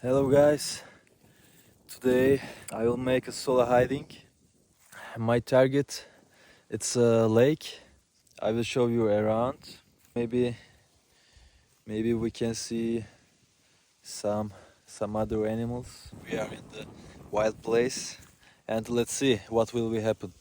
Hello guys, today I will make a solo hiding. My target, it's a lake. I will show you around. Maybe we can see some other animals. We are in the wild place and let's see what will be happen.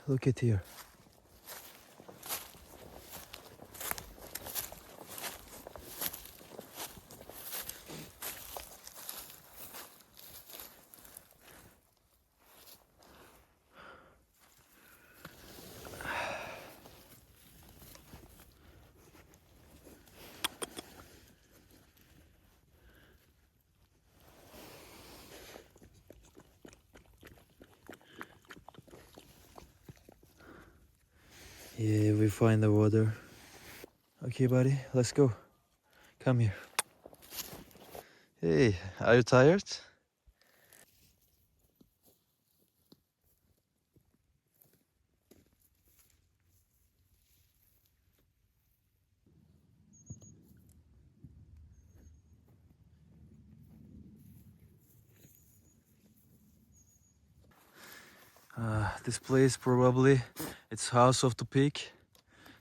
Look at here. Yeah, we find the water. Okay, buddy, let's go. Come here. Hey, are you tired? This place probably it's house of the pig,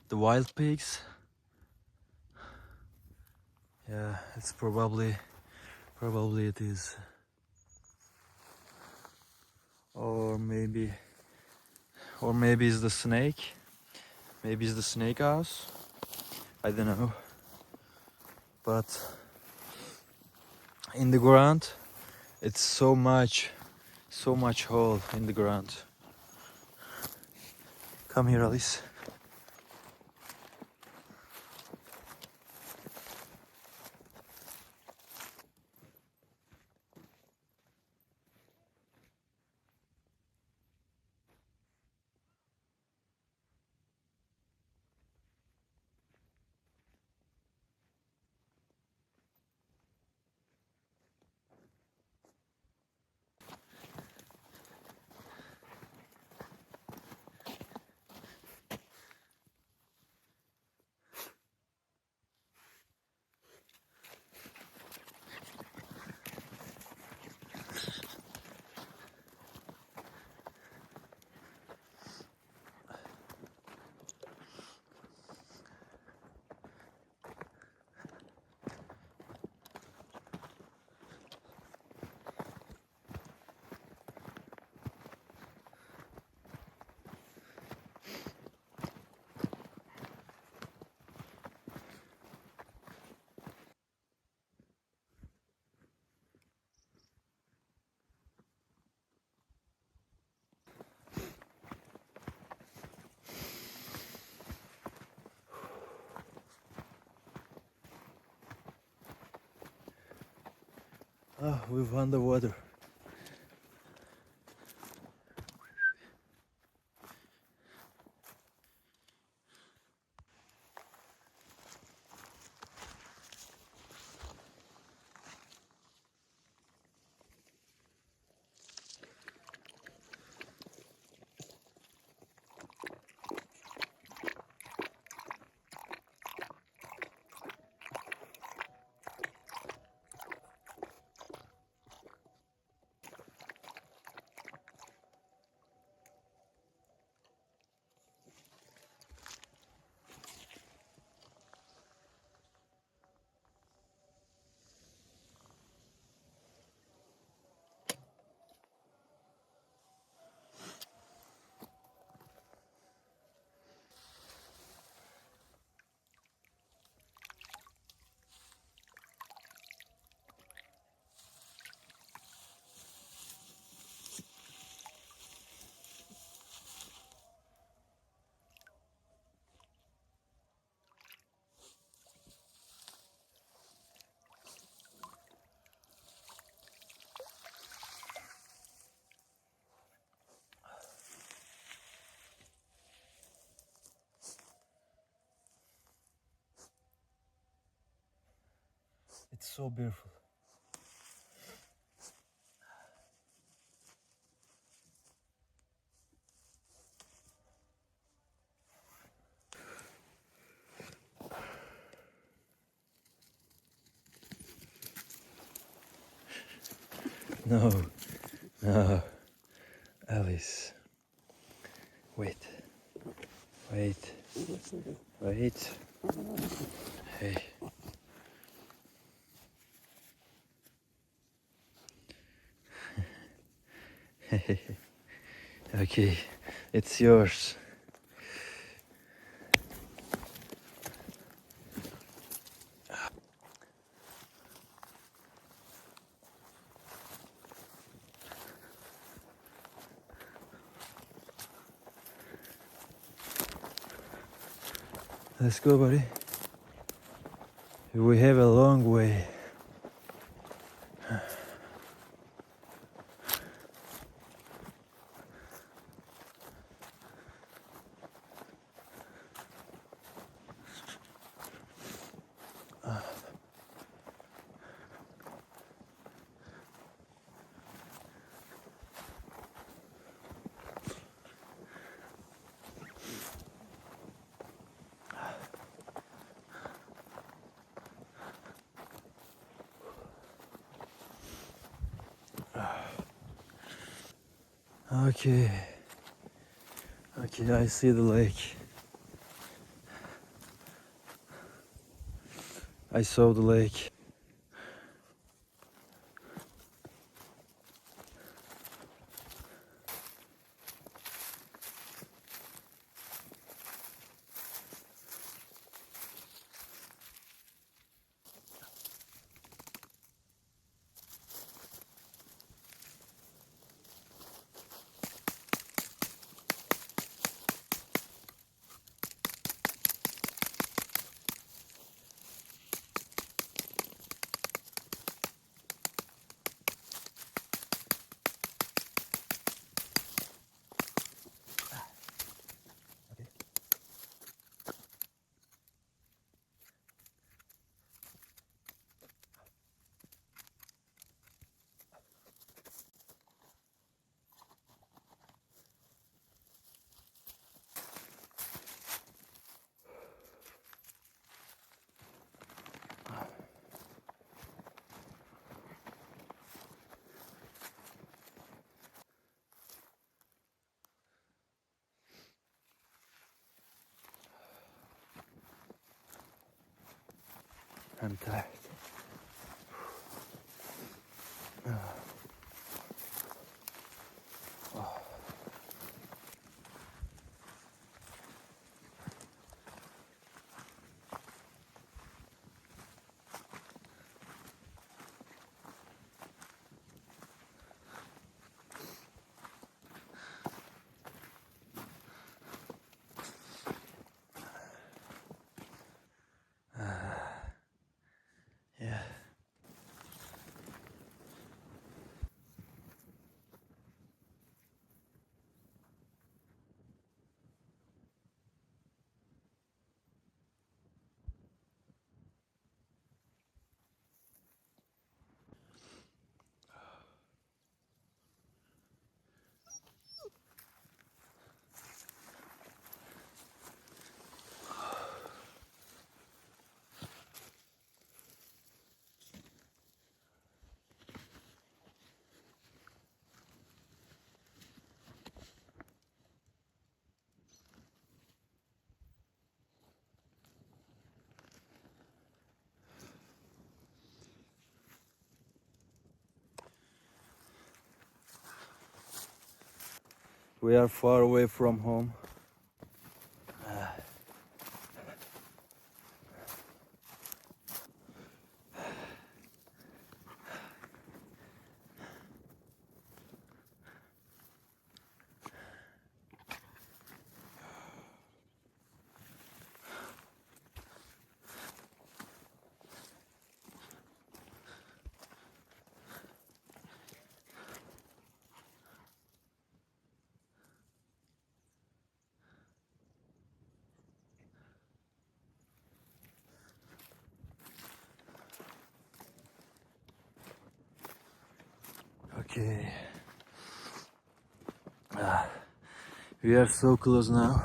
the wild pigs. Yeah, it's probably it is. Or maybe it's the snake. Maybe it's the snake house. I don't know. But in the ground, it's so much hole in the ground. Come here, Alice. Ah, we've won the water. It's so beautiful. No, no, Alice. Wait, wait, wait. Hey. Okay, it's yours. Let's go, buddy. We have a long way. Okay. Okay, I see the lake. I saw the lake. I'm tired. Yeah. We are far away from home. Okay. We are so close now.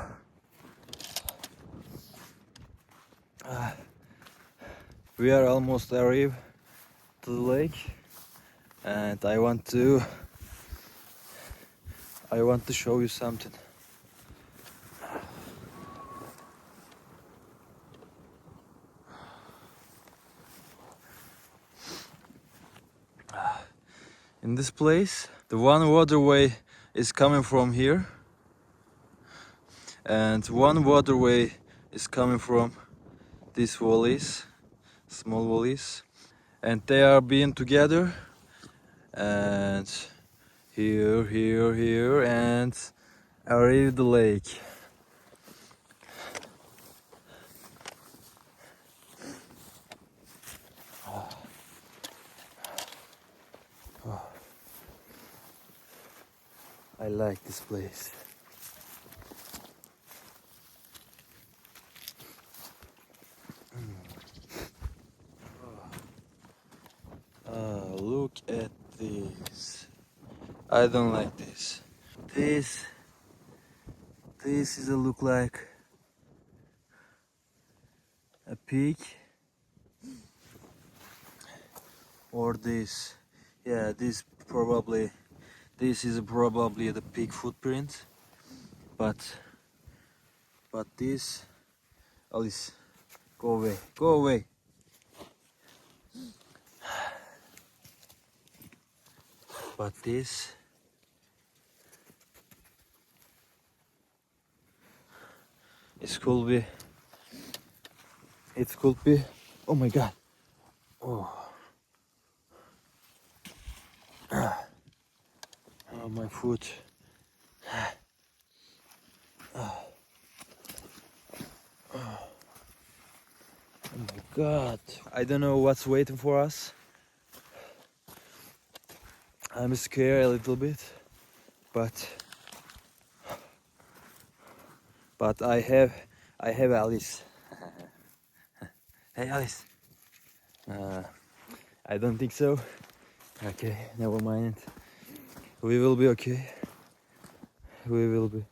We are almost arrived to the lake, and I want to show you something. In this place, the one waterway is coming from here, and one waterway is coming from these valleys, small valleys, and they are being together, and here, and arrive the lake. I like this place. Look at this. I don't like this. This is a look like a pig, or this. Yeah, this is probably the pig footprint, but this, Alice, go away, go away. But this could be. It could be. Oh my God. Oh. Oh, my foot. Oh my God. I don't know what's waiting for us. I'm scared a little bit, but I have Alice. Hey Alice. I don't think so. Okay, never mind. We will be okay. We will be.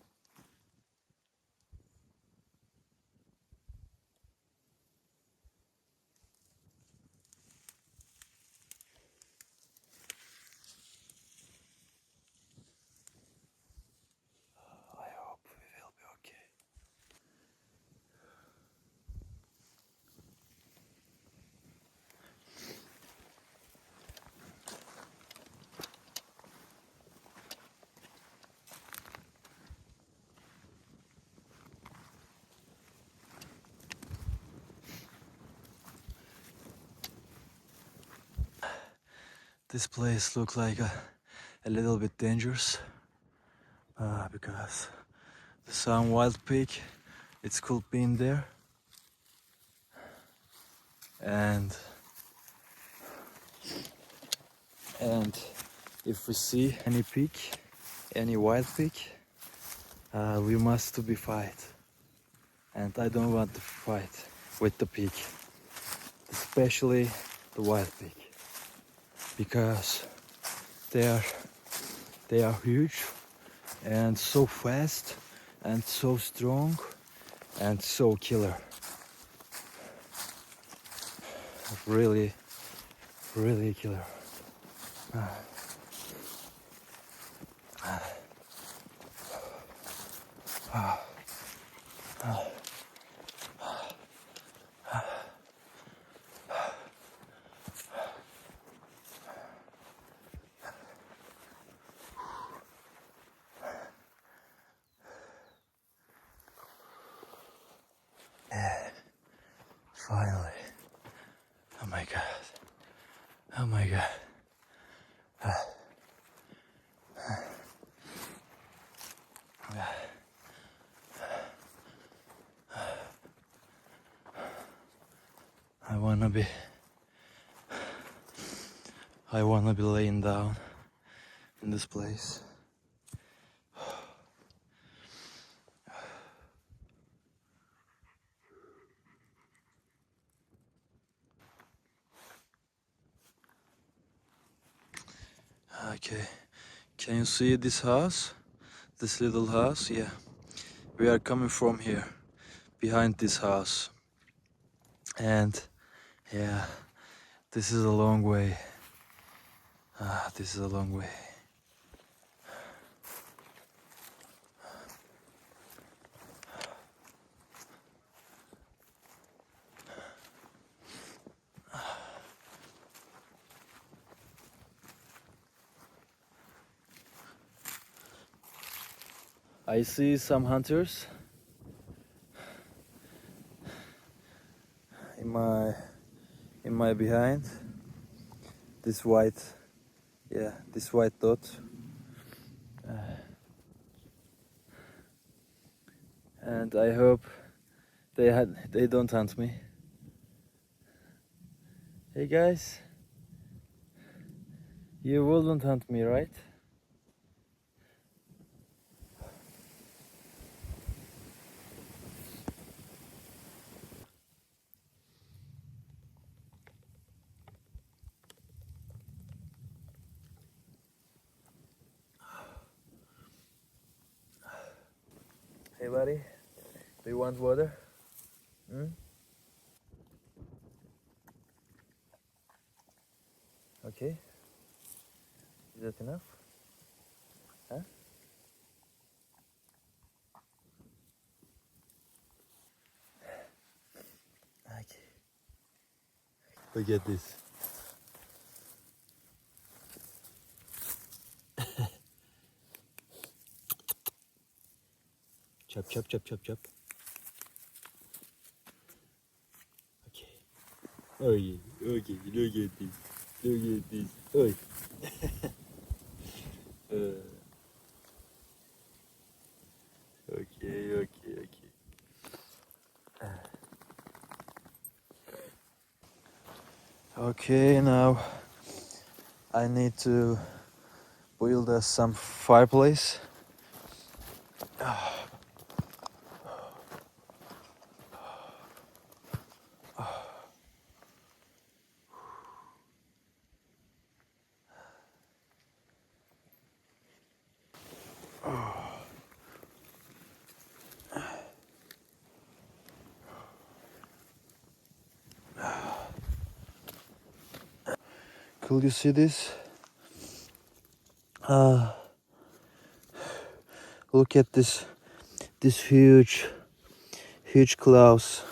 I hope we will be okay. This place looks like a little bit dangerous, because some wild pig, it's could be in there, and if we see any pig, any wild pig, we must be fight, and I don't want to fight with the pig, especially the wild pig, because they are huge and so fast and so strong and so killer. Really killer. Oh my god. I wanna be laying down in this place. Okay, can you see this house? This little house? Yeah, we are coming from here, behind this house. And yeah, this is a long way. This is a long way. I see some hunters in my behind. This white, yeah, this white dot. And I hope they don't hunt me. Hey guys, you wouldn't hunt me, right? Hey buddy, do you want water? Hmm? Okay. Is that enough? Huh? Okay. Look at this. Chop, chop, chop, chop, chop. Okay. Oh yeah. Okay. Look at this. Look at this. Oh. Okay. Okay. Okay. Okay. Now I need to build some fireplace. Could you see this? Look at this huge clouds.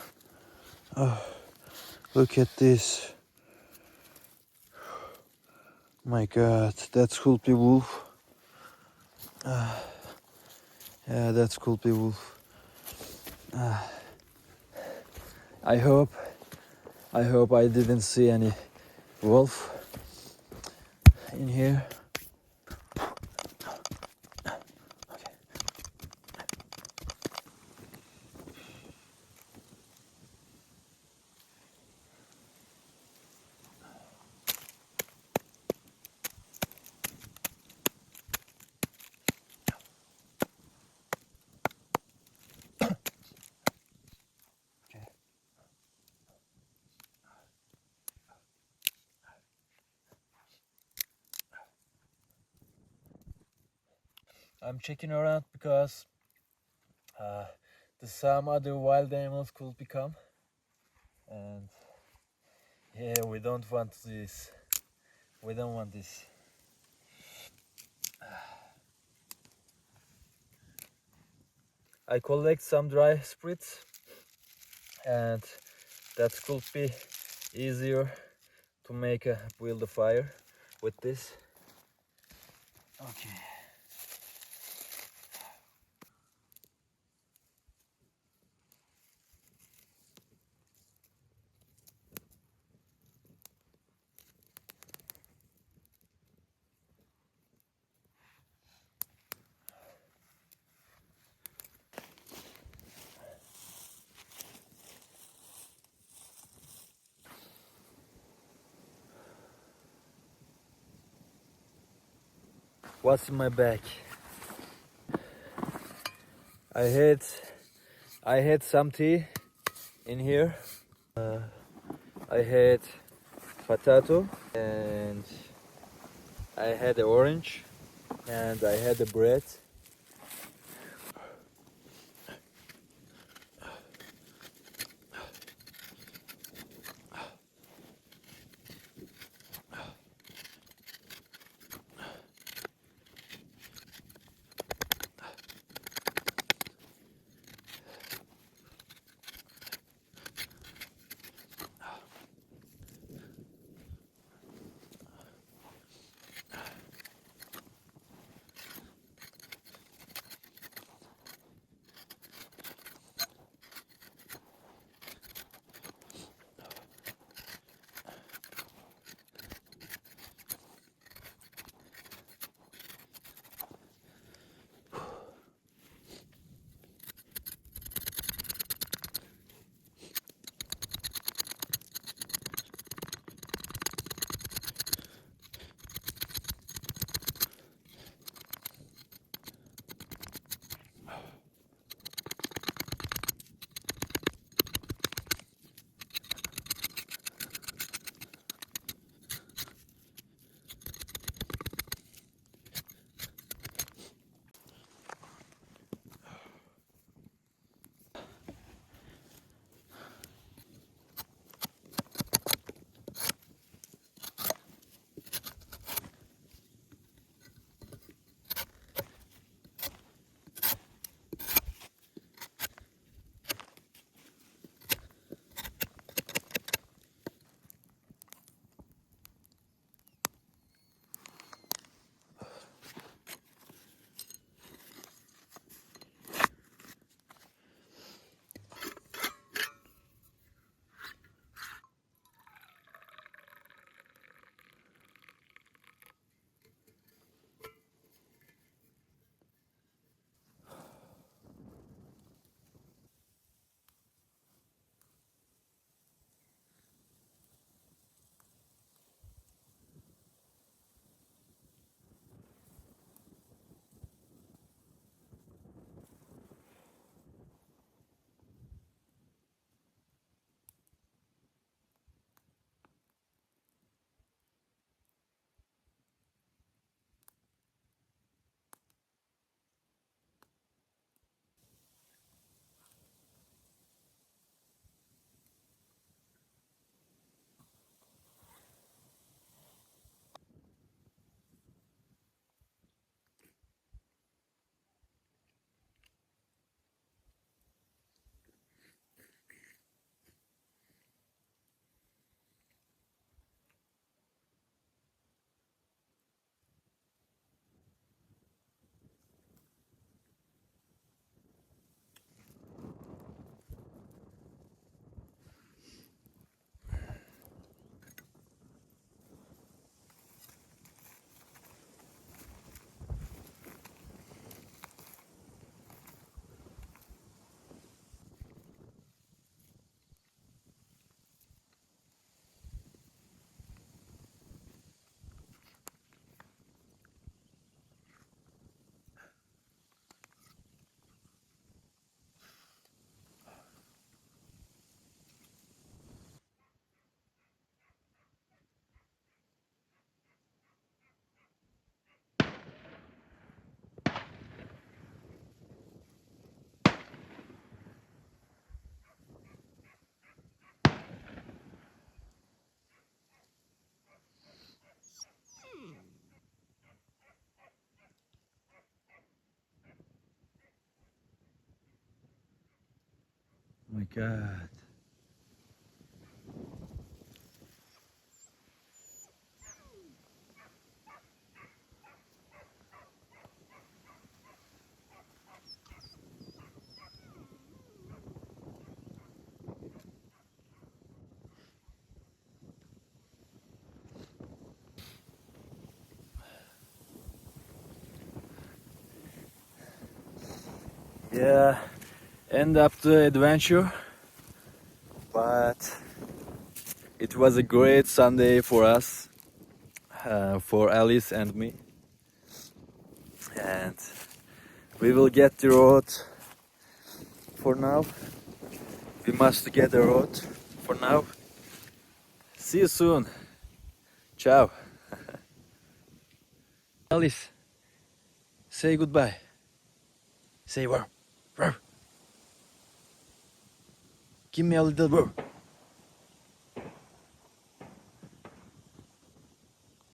Look at this. My God, that could be wolf. Yeah, that could be wolf. I hope I didn't see any wolf in here. I'm checking around because some other wild animals could become, and yeah, we don't want this. We don't want this. I collect some dry spirits, and that could be easier to build a fire with this. Okay. What's in my bag? I had some tea in here. I had potato and I had the orange and I had the bread. Oh my God. Yeah, end up the adventure, but it was a great Sunday for us, for Alice and me. and we will get the road for now. We must get the road for now. See you soon. Ciao. Alice, say goodbye. Say wow. Wow. Give me a little wow.